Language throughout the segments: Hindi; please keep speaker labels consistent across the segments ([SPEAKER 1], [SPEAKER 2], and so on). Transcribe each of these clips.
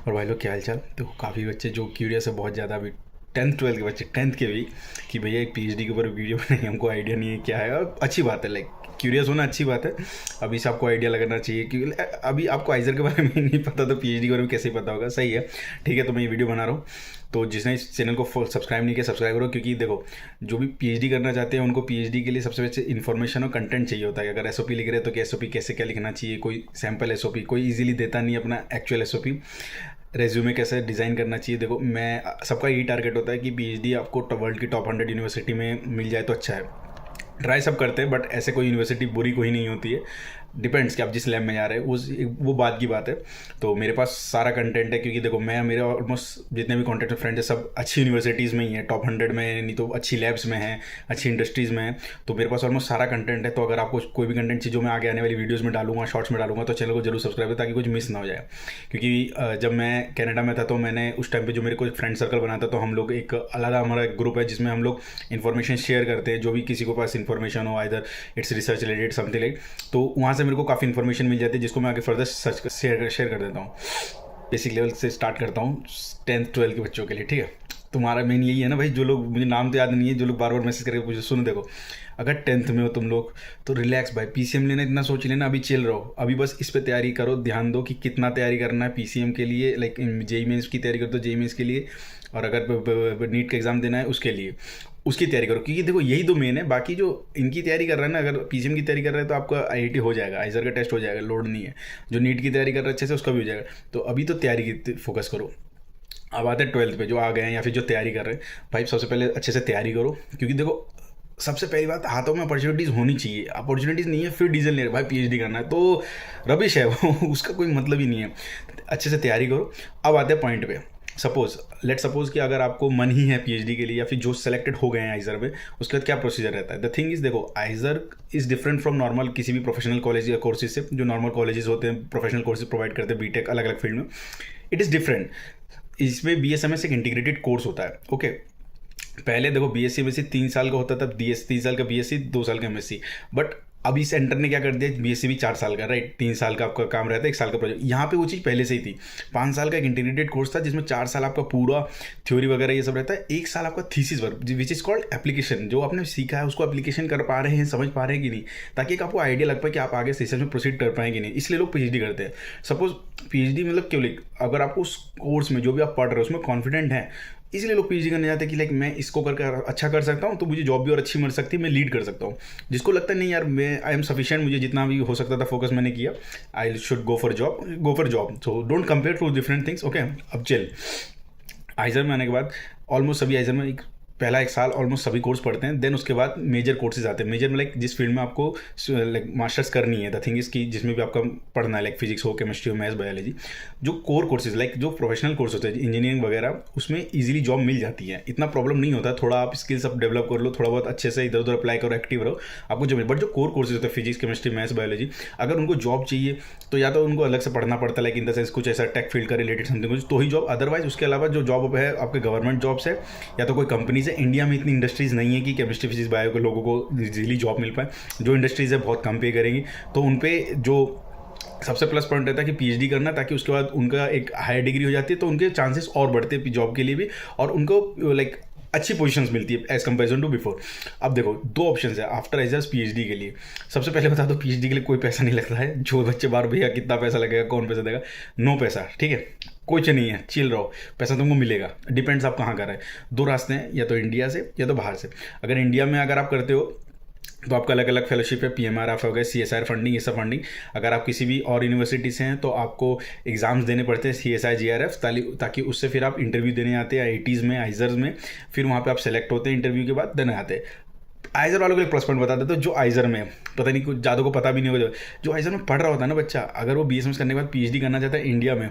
[SPEAKER 1] और भाई लोग क्या हाल चाल। तो काफ़ी बच्चे जो क्यूरियस है बहुत ज़्यादा अभी, 10th 12th के बच्चे, 10th के भी, कि भैया एक पीएचडी के ऊपर वीडियो बनाई, हमको आइडिया नहीं है क्या है। और अच्छी बात है, लाइक क्यूरियस होना अच्छी बात है। अभी से आपको आइडिया लगाना चाहिए, क्योंकि अभी आपको आइजर के बारे में नहीं पता तो पीएचडी के बारे में कैसे पता होगा। सही है, ठीक है। तो मैं ये वीडियो बना रहा हूँ, तो जिसने इस चैनल को सब्सक्राइब नहीं किया सब्सक्राइब करो, क्योंकि देखो जो भी पीएचडी करना चाहते हैं उनको पीएचडी के लिए सबसे अच्छे इन्फॉर्मेशन और कंटेंट चाहिए होता है। अगर एसओपी लिख रहे हैं तो कि एसओपी कैसे क्या लिखना चाहिए, कोई सैम्पल एसओपी कोई इजीली देता नहीं अपना एक्चुअल एसओपी। रेज्यूमे कैसे डिज़ाइन करना चाहिए, देखो मैं सबका यही टारगेट होता है कि पीएचडी आपको वर्ल्ड की टॉप 100 यूनिवर्सिटी में मिल जाए तो अच्छा है। ट्राई सब करते हैं, बट ऐसे कोई यूनिवर्सिटी बुरी कोई नहीं होती है। डिपेंड्स कि आप जिस लैब में जा रहे हैं वो बात की बात है। तो मेरे पास सारा कंटेंट है, क्योंकि देखो मैं मेरे ऑलमोस्ट जितने भी कॉन्टैक्ट में फ्रेंड्स हैं सब अच्छी यूनिवर्सिटीज़ में ही है, टॉप 100 में, नहीं तो अच्छी लैब्स में है, अच्छी इंडस्ट्रीज़ में है। तो मेरे पास ऑलमोस्ट सारा कंटेंट है। तो अगर आपको कोई भी कंटेंट चाहिए जो मैं आगे आने वाली वीडियोज़ में डालूंगा, शॉर्ट्स में डालूंगा, तो चैनल को जरूर सब्सक्राइब करें ताकि कुछ मिस ना हो जाए। क्योंकि जब मैं कनाडा में था तो मैंने उस टाइम पे जो मेरे को एक फ्रेंड सर्कल बना था, तो हम लोग एक अलग हमारा एक ग्रुप है जिसमें हम लोग इन्फॉर्मेशन शेयर करते हैं। जो भी किसी को पास इन्फॉर्मेशन हो, either it's research related something like, तो वहाँ से मेरे को काफ़ी इन्फॉर्मेशन मिल जाती है जिसको मैं आगे फर्दर सर्च शेयर कर देता हूँ। बेसिक लेवल से स्टार्ट करता हूँ 10th 12th के बच्चों के लिए, ठीक है। तुम्हारा मेन यही है ना भाई, जो लोग, मुझे नाम तो याद नहीं है, जो लोग बार बार मैसेज करके पूछे, सुनो देखो अगर 10th में हो तुम लोग तो रिलैक्स भाई, पीसीएम लेना इतना सोच लेना, अभी चिल रहो, अभी बस इस पे तैयारी करो, ध्यान दो कि कितना तैयारी करना है पीसीएम के लिए, लाइक जेई मेंस की तैयारी करो तो जेई मेंस के लिए, और अगर नीट का एग्ज़ाम देना है उसके लिए उसकी तैयारी करो, क्योंकि देखो यही दो मेन है। बाकी जो इनकी तैयारी कर रहा है ना, अगर पीसीएम की तैयारी कर रहा है तो आपका आईआईटी हो जाएगा, आइजर का टेस्ट हो जाएगा, लोड नहीं है। जो नीट की तैयारी कर रहा है अच्छे से उसका भी हो जाएगा। तो अभी तो तैयारी की फोकस करो। अब आते हैं 12th पे, जो आ गए हैं या फिर जो तैयारी कर रहे हैं, भाई सबसे पहले अच्छे से तैयारी करो। क्योंकि देखो सबसे पहली बात, हाथों में अपॉर्चुनिटीज़ होनी चाहिए। अपॉर्चुनिटीज़ नहीं है फिर डीजल ले रहे भाई, पीएचडी करना है तो रबिश है वो उसका कोई मतलब ही नहीं है। अच्छे से तैयारी करो। अब आते हैं पॉइंट पे। लेट सपोज कि अगर आपको मन ही है पीएचडी के लिए, या फिर जो सेलेक्टेड हो गए हैं आइजर में, उसके बाद क्या प्रोसीजर रहता है। द थिंग इज, देखो आइजर इज़ डिफरेंट फ्रॉम नॉर्मल किसी भी प्रोफेशनल कॉलेज या कोर्सेज से। जो नॉर्मल कॉलेजेस होते हैं प्रोफेशनल कोर्सेज प्रोवाइड करते हैं, बीटेक अलग अलग फील्ड में, इट इज़ डिफरेंट। इसमें बीएसएमएस एक इंटीग्रेटेड कोर्स होता है, ओके। पहले देखो बीएससी एमएससी 3 साल का होता था, 3 साल का बीएससी, 2 साल का एमएससी। बट अभी सेंटर ने क्या कर दिया, बीएससी भी 4 साल का, राइट। 3 साल का आपका काम रहता है, 1 साल का प्रोजेक्ट। यहाँ पे वो चीज़ पहले से ही थी। 5 साल का एक इंटीग्रेटेड कोर्स था जिसमें 4 साल आपका पूरा थ्योरी वगैरह ये सब रहता है, 1 साल आपका thesis work which is called application. जो आपने सीखा है उसको एप्लीकेशन कर पा रहे हैं, समझ पा रहे हैं कि नहीं, ताकि एक आपको आइडिया लग पाए कि आप आगे सेशन में प्रोसीड कर पाएंगे नहीं। इसलिए लोग पीएचडी करते हैं। सपोज पीएचडी मतलब क्यों, अगर आपको उस कोर्स में जो भी आप पढ़ रहे हो उसमें कॉन्फिडेंट है, इसलिए लोग पीएचडी करने जाते हैं कि लाइक मैं इसको करके अच्छा कर सकता हूँ तो मुझे जॉब भी और अच्छी मिल सकती है, मैं लीड कर सकता हूँ। जिसको लगता है नहीं यार मैं आई एम सफिशिएंट, मुझे जितना भी हो सकता था फोकस मैंने किया, I should go for job. So don't compare to different things, okay. अब चल आइजर में आने के बाद ऑलमोस्ट सभी आइजर में पहला 1 साल ऑलमोस्ट सभी कोर्स पढ़ते हैं। देन उसके बाद मेजर कोर्सेज आते हैं। मेजर में लाइक जिस फील्ड में आपको लाइक मास्टर्स करनी है, द थिंग इज की जिसमें भी आपका पढ़ना है, लाइक फिजिक्स हो, केमिस्ट्री हो, मैथ्स, बायोलॉजी, जो कोर कोर्सेज लाइक जो प्रोफेशनल कोर्स होते हैं इंजीनियरिंग वगैरह, उसमें ईजिली जॉब मिल जाती है, इतना प्रॉब्लम नहीं होता। थोड़ा आप स्किल्स अब डेवलप कर लो, थोड़ा बहुत अच्छे से इधर उधर अप्लाई करो, एक्टिव रहो, आपको जॉब मिले। बट जो कोर कोर्सेज होते हैं फिजिक्स केमिस्ट्री मैथ्स बायोलॉजी, अगर उनको जॉब चाहिए तो या तो उनको अलग से पढ़ना पड़ता है, लाइक इन द सेंस कुछ ऐसा टेक फील्ड का रिलेटेड समथिंग कुछ, तो ही जॉब। अदरवाइज उसके अलावा जो जॉब है आपके गवर्नमेंट जॉब्स है या तो कोई कंपनीज है। इंडिया में इतनी इंडस्ट्रीज़ नहीं है कि केमिस्ट्री फिजिक्स बायो के लोगों को इजीली जॉब मिल पाए। जो इंडस्ट्रीज़ है बहुत कम पे करेंगी, तो उन पे जो सबसे प्लस पॉइंट रहता है कि पीएचडी करना, ताकि उसके बाद उनका एक हायर डिग्री हो जाती है तो उनके चांसेस और बढ़ते हैं जॉब के लिए भी, और उनको लाइक अच्छी पोजीशंस मिलती है एज कंपेरिजन टू बिफोर। अब देखो 2 ऑप्शन है आफ्टर एजर्स पीएचडी के लिए। सबसे पहले बता दो पीएचडी के लिए कोई पैसा नहीं लगता है। जो बच्चे बार भैया कितना पैसा लगेगा, कौन पैसा देगा, नो पैसा, ठीक है, कुछ नहीं है, चिल रहो, पैसा तुमको मिलेगा। डिपेंड्स आप कहाँ कर रहे हैं। 2 रास्ते हैं, या तो इंडिया से या तो बाहर से। अगर इंडिया में अगर आप करते हो तो आपका अलग अलग फेलोशिप है, पीएमआरएफ हो गया, सीएसआर फंडिंग, ये सब फंडिंग। अगर आप किसी भी और यूनिवर्सिटी से हैं तो आपको एग्जाम्स देने पड़ते हैं सीएसआई जीआरएफ, ताकि उससे फिर आप इंटरव्यू देने आते हैं आईआईटीज़ में, आइजर्स में। फिर वहाँ पे आप सेलेक्ट होते हैं, इंटरव्यू के बाद देने आते हैं। आइजर वालों के लिए प्लस पॉइंट बता देते, तो जो आइजर में पता नहीं कुछ ज़्यादा को पता भी नहीं होगा, जो आइजर में पढ़ रहा होता है ना बच्चा, अगर वो बीएसएमएस करने के बाद पीएचडी करना चाहता है इंडिया में,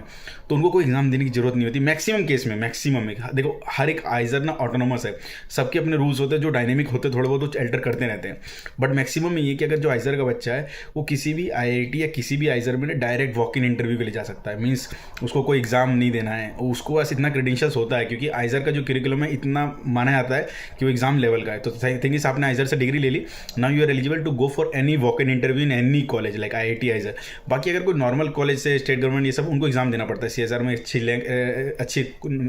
[SPEAKER 1] तो उनको कोई एग्जाम देने की जरूरत नहीं होती। मैक्सिमम केस में, मैक्सिमम में देखो हर एक आइजर ना ऑटोनोमस है, सबके अपने रूल्स होते हैं, जो डायनेमिक होते हैं थोड़े बहुत तो अल्टर करते रहते हैं। बट मैक्सिमम में ये कि अगर जो आइजर का बच्चा है वो किसी भी आईआईटी या किसी भी आइजर में डायरेक्ट वॉक इन इंटरव्यू के लिए जा सकता है। मीन्स उसको कोई एग्जाम नहीं देना है, उसको बस इतना क्रेडेंशियल्स होता है, क्योंकि आइजर का जो करिकुलम है इतना माना जाता है कि वो एग्जाम लेवल का है। तो थिंग इस आप आपने आइजर से डिग्री ले ली, now you are eligible to go for any walk in interview in any college like IIT IISER. बाकी अगर कोई नॉर्मल कॉलेज से स्टेट गवर्नमेंट ये सब उनको एग्जाम देना पड़ता है, CSR में अच्छी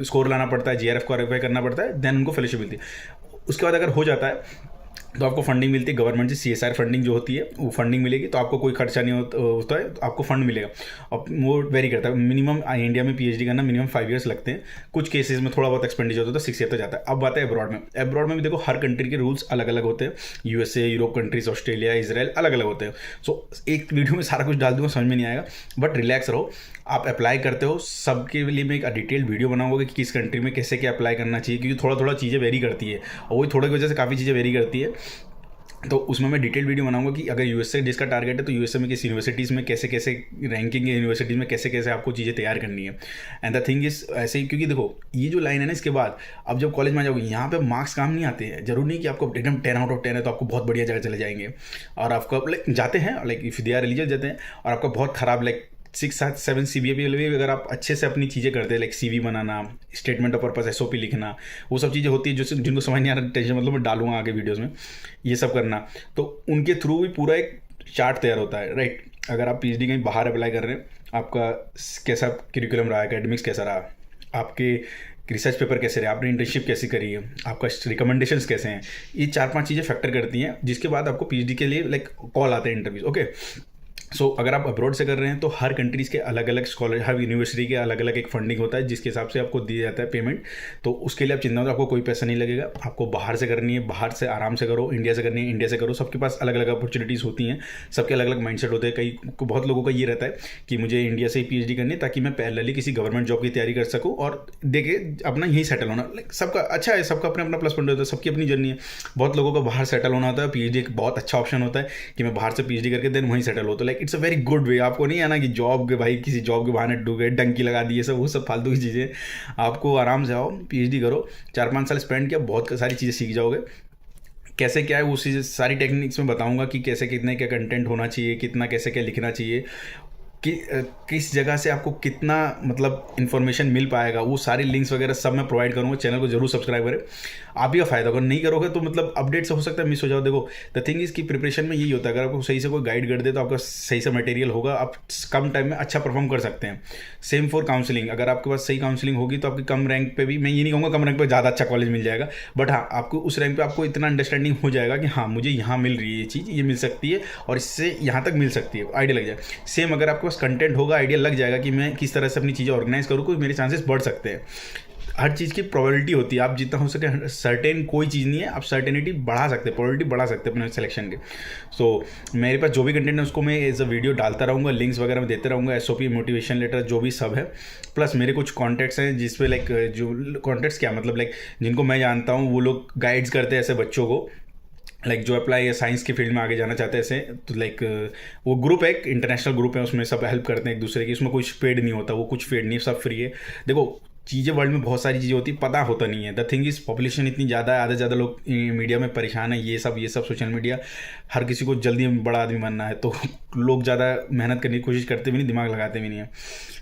[SPEAKER 1] स्कोर लाना पड़ता है, GRF क्वालिफाई करना पड़ता है, देन उनको फेलोशिप मिलती है। उसके बाद अगर हो जाता है तो आपको फंडिंग मिलती है गवर्नमेंट से, CSR फंडिंग जो होती है वो फंडिंग मिलेगी, तो आपको कोई खर्चा नहीं होता है, तो आपको फंड मिलेगा। अब वो वेरी करता है, मिनिमम इंडिया में PhD करना मिनिमम 5 ईयर्स लगते हैं, कुछ केसेस में थोड़ा बहुत एक्सपेंडिचर होता है तो 6 ईयर तक जाता है। अब बात है अब्रॉड में। अब्रॉड में भी देखो हर कंट्री के रूल्स अलग अलग होते हैं, USA, Europe countries, Australia, Israel अलग अलग होते हैं। सो एक वीडियो में सारा कुछ डाल दूंगा, समझ में नहीं आएगा, बट रिलैक्स रहो। आप अप्लाई करते हो सबके लिए मैं एक डिटेल्ड वीडियो बनाऊंगा कि किस कंट्री में कैसे क्या अप्लाई करना चाहिए, क्योंकि थोड़ा थोड़ा चीज़ें वेरी करती है और वही थोड़े की वजह से काफ़ी चीज़ें वेरी करती है। तो उसमें मैं डिटेल वीडियो बनाऊंगा कि अगर USA जिसका टारगेट है तो USA में किस यूनिवर्सिटीज़ में कैसे कैसे रैंकिंग यूनिवर्सिटीज़ में कैसे कैसे आपको चीज़ें तैयार करनी है। एंड द थिंग इज ऐसे ही, क्योंकि देखो ये जो लाइन है ना, इसके बाद अब जब कॉलेज में आ जाओगे यहाँ पे मार्क्स काम नहीं आते हैं। जरूरी नहीं कि आपको एकदम 10 आउट ऑफ 10 है तो आपको बहुत बढ़िया जगह चले जाएंगे, और आपका लाइक जाते हैं like if they are eligible जाते हैं, और आपका बहुत ख़राब लाइक 6-7 CBA भी अगर आप अच्छे से अपनी चीज़ें करते हैं like CV banana, statement of purpose, SOP लिखना, वो सब चीज़ें होती है जो जिनको समझ नहीं आ रहा, टेंशन मतलब मैं डालूंगा आगे वीडियोस में, ये सब करना, तो उनके थ्रू भी पूरा एक चार्ट तैयार होता है, राइट। अगर आप PhD कहीं बाहर अप्लाई कर रहे हैं, आपका कैसा करिकुलम रहा, एकेडमिक्स कैसा रहा, आपके रिसर्च पेपर कैसे रहे, आपने इंटर्नशिप कैसे करी है, आपका रिकमेंडेशंस कैसे हैं, ये 4-5 चीज़ें फैक्टर करती हैं, जिसके बाद आपको PhD के लिए लाइक कॉल आते हैं इंटरव्यूज। ओके, सो अगर आप अब्रॉड से कर रहे हैं तो हर कंट्रीज़ के अलग अलग स्कॉलर, हर यूनिवर्सिटी के अलग अलग एक फंडिंग होता है जिसके हिसाब से आपको दिया जाता है पेमेंट। तो उसके लिए आप चिंता मत, आपको कोई पैसा नहीं लगेगा। आपको बाहर से करनी है, बाहर से आराम से करो, इंडिया से करनी है इंडिया से करो। सबके पास अलग अलग अपॉर्चुनिटीज़ होती हैं, सबके अलग अलग माइंडसेट होते हैं। कई बहुत लोगों का ये रहता है कि मुझे इंडिया से ही PhD करनी है ताकि मैं पैरेलली किसी गवर्नमेंट जॉब की तैयारी कर सकूँ और देखे अपना यहीं सेटल होना। लाइक सबका अच्छा है, सबका अपना अपना प्लस पॉइंट होता है, सबकी अपनी जर्नी है। बहुत लोगों को बाहर सेटल होना होता है, PhD एक बहुत अच्छा ऑप्शन होता है कि मैं बाहर से PhD करके देन वहीं सेटल हो। तो like it's a very good way. आपको नहीं आना कि जॉब के भाई किसी जॉब के बहाने डूबे, डंकी लगा दी, सब वो सब फालतू की चीज़ें। आपको आराम से आओ, PhD करो, 4-5 साल स्पेंड किया, बहुत सारी चीज़ें सीख जाओगे। कैसे क्या है वो चीज़ सारी टेक्निक्स में बताऊंगा कि कैसे कितने क्या कंटेंट होना चाहिए, कितना कैसे क्या लिखना चाहिए, कि किस जगह से आपको कितना मतलब इन्फॉर्मेशन मिल पाएगा, वो सारी लिंक्स वगैरह सब मैं प्रोवाइड करूँगा। चैनल को जरूर सब्सक्राइब करें, आप ही का फायदा होगा। नहीं करोगे तो मतलब अपडेट से हो सकता है मिस हो जाओ। देखो द थिंग इज़ कि प्रिपरेशन में यही होता है, अगर आपको सही से कोई गाइड कर दे तो आपका सही से मटेरियल होगा, आप कम टाइम में अच्छा परफॉर्म कर सकते हैं। सेम फॉर काउंसलिंग, अगर आपके पास सही काउंसलिंग होगी तो आपकी कम रैंक पे भी, मैं ये नहीं कहूँगा कम रैंक पे ज़्यादा अच्छा कॉलेज मिल जाएगा, बट हाँ आपको उस रैंक पे आपको इतना अंडरस्टैंडिंग हो जाएगा कि हाँ मुझे यहाँ मिल रही है ये चीज़, ये मिल सकती है और इससे यहाँ तक मिल सकती है, आइडिया लग जाए। सेम अगर आपके पास कंटेंट होगा, आइडिया लग जाएगा कि मैं किस तरह से अपनी चीज़ें ऑर्गेनाइज करूँ, कोई मेरे चांसेस बढ़ सकते हैं। हर चीज़ की प्रोबेबिलिटी होती है, आप जितना हो सके सर्टेन कोई चीज़ नहीं है, आप सर्टेनिटी बढ़ा सकते हैं, प्रोबेबिलिटी बढ़ा सकते हैं अपने सिलेक्शन के। सो मेरे पास जो भी कंटेंट है उसको मैं एज अ वीडियो डालता रहूँगा, लिंक्स वगैरह मैं देते रहूँगा, SOP, मोटिवेशन लेटर जो भी सब है। प्लस मेरे कुछ कॉन्टैक्ट्स हैं जिस पे लाइक जो कॉन्टैक्ट्स क्या मतलब लाइक जिनको मैं जानता हूँ वो लोग गाइड्स करते हैं ऐसे बच्चों को, लाइक जो अप्लाई या साइंस की फील्ड में आगे जाना चाहते हैं ऐसे। तो लाइक वो ग्रुप है, एक इंटरनेशनल ग्रुप है, उसमें सब हेल्प करते हैं एक दूसरे की, उसमें कुछ पेड नहीं होता, वो कुछ पेड नहीं, सब फ्री है। देखो चीज़ें वर्ल्ड में बहुत सारी चीज़ें होती है, पता होता नहीं है। द थिंग इज़ पॉपुलेशन इतनी ज़्यादा है, आधे ज़्यादा लोग मीडिया में परेशान है, ये सब सोशल मीडिया, हर किसी को जल्दी बड़ा आदमी बनना है, तो लोग ज़्यादा मेहनत करने की कोशिश करते भी नहीं, दिमाग लगाते भी नहीं है।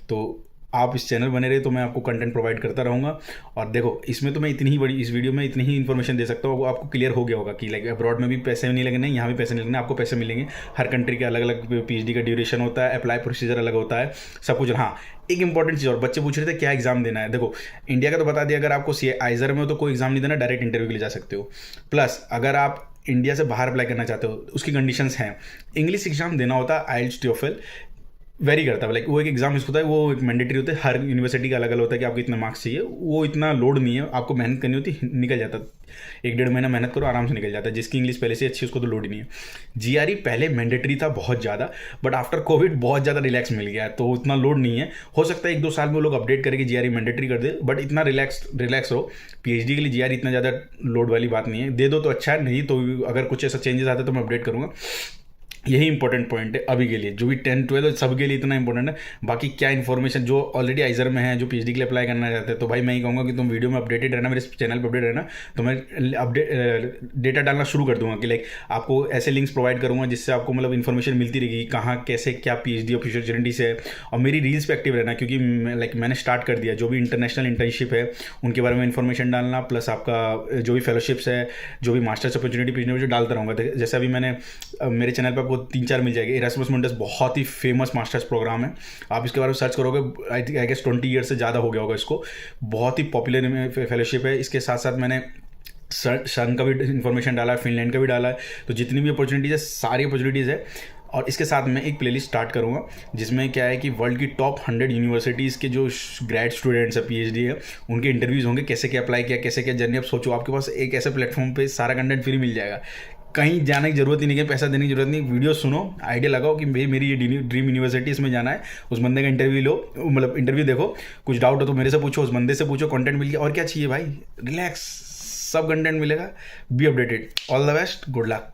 [SPEAKER 1] तो आप इस चैनल बने रहे तो मैं आपको कंटेंट प्रोवाइड करता रहूँगा। और देखो इसमें तो मैं इतनी ही बड़ी, इस वीडियो में इतनी ही इन्फॉर्मेशन दे सकता हूँ, वो आपको क्लियर हो गया होगा कि लाइक अब्रॉड में भी पैसे नहीं लगने, यहाँ भी पैसे नहीं लगने, आपको पैसे मिलेंगे। हर कंट्री के अलग अलग PhD का ड्यूरेशन होता है, अप्लाई प्रोसीजर अलग होता है, सब कुछ। हाँ एक इंपॉर्टेंट चीज़ और, बच्चे पूछ रहे थे क्या एग्जाम देना है। देखो इंडिया का तो बता दिया, अगर आपको आइजर में हो तो कोई एग्जाम नहीं देना, डायरेक्ट इंटरव्यू के लिए जा सकते हो। प्लस अगर आप इंडिया से बाहर अप्लाई करना चाहते हो, उसकी कंडीशंस हैं, इंग्लिश एग्जाम देना होता है, IELTS, TOEFL वेरी करता है। लाइक वो एक एग्जाम होता है, वो एक मैंडेटरी होता है, हर यूनिवर्सिटी का अलग अलग होता है कि आपको इतना मार्क्स चाहिए। वो इतना लोड नहीं है, आपको मेहनत करनी होती है, निकल जाता है। 1-1.5 महीना मेहनत करो, आराम से निकल जाता है। जिसकी इंग्लिश पहले से अच्छी उसको तो लोड ही नहीं है। GRE पहले मैंडेटरी था बहुत ज़्यादा, बट आफ्टर कोविड बहुत ज़्यादा रिलैक्स मिल गया है, तो उतना लोड नहीं है। हो सकता है 1-2 साल में वो लोग अपडेट करके GRE मैंडेटरी कर दे, बट इतना रिलैक्स रहो। PhD के लिए GRE इतना ज़्यादा लोड वाली बात नहीं है, दे दो तो अच्छा है, नहीं तो अगर कुछ ऐसा चेंजेस आता है तो मैं अपडेट करूँगा। यही इंपॉर्टेंट पॉइंट है अभी के लिए, जो भी 10 12 सब के लिए इतना इंपॉर्टेंट है। बाकी क्या इन्फॉर्मेशन जो ऑलरेडी आइजर में है, जो पीएचडी के लिए अप्लाई करना चाहते हैं, तो भाई मैं ही कहूँगा कि तुम वीडियो में अपडेटेड रहना, मेरे चैनल पर अपडेट रहना। तो मैं अपडेट डेटा डालना शुरू कर दूंगा कि लाइक आपको ऐसे लिंक्स प्रोवाइड करूँगा जिससे आपको मतलब इन्फॉर्मेशन मिलती रहेगी कहाँ कैसे क्या पीएचडी अपॉर्चुनिटीज़ है। और मेरी रील्स पे एक्टिव रहना, क्योंकि लाइक मैंने स्टार्ट कर दिया जो भी इंटरनेशनल इंटर्नशिप है उनके बारे में इन्फॉर्मेशन डालना, प्लस आपका जो भी फेलोशिप्स है, जो भी मास्टर्स अपॉर्चुनिटी पीएचडी जो डालता रहूँगा। जैसे अभी मैंने मेरे चैनल पर आपको 3-4 मिल जाएगी। इरास्मस मुंडस बहुत ही फेमस मास्टर्स प्रोग्राम है, आप इसके बारे में सर्च करोगे, आई गेस 20 ईयर से ज़्यादा हो गया होगा इसको। बहुत ही पॉपुलर फेलोशिप है। इसके साथ साथ मैंने सन का भी इन्फॉर्मेशन डाला है, फिनलैंड का भी डाला है। तो जितनी भी अपॉर्चुनिटीज़ है सारी अपॉर्चुनिटीज़ है। और इसके साथ मैं एक प्लेलिस्ट स्टार्ट करूँगा जिसमें क्या है कि वर्ल्ड की टॉप 100 यूनिवर्सिटीज़ के जो ग्रेड स्टूडेंट्स है पीएचडी है उनके इंटरव्यूज़ होंगे, कैसे क्या अप्लाई किया, कैसे क्या जर्नी। अब सोचो आपके पास एक ऐसे प्लेटफॉर्म पे सारा कंटेंट फ्री मिल जाएगा, कहीं जाने की जरूरत ही नहीं है, पैसा देने की जरूरत नहीं। वीडियो सुनो, आइडिया लगाओ कि भाई मेरी ये ड्रीम यूनिवर्सिटी इसमें जाना है, उस बंदे का इंटरव्यू लो, मतलब इंटरव्यू देखो, कुछ डाउट हो तो मेरे से पूछो, उस बंदे से पूछो, कंटेंट मिल गया, और क्या चाहिए भाई, रिलैक्स, सब कंटेंट मिलेगा। Be updated. All the best, good luck.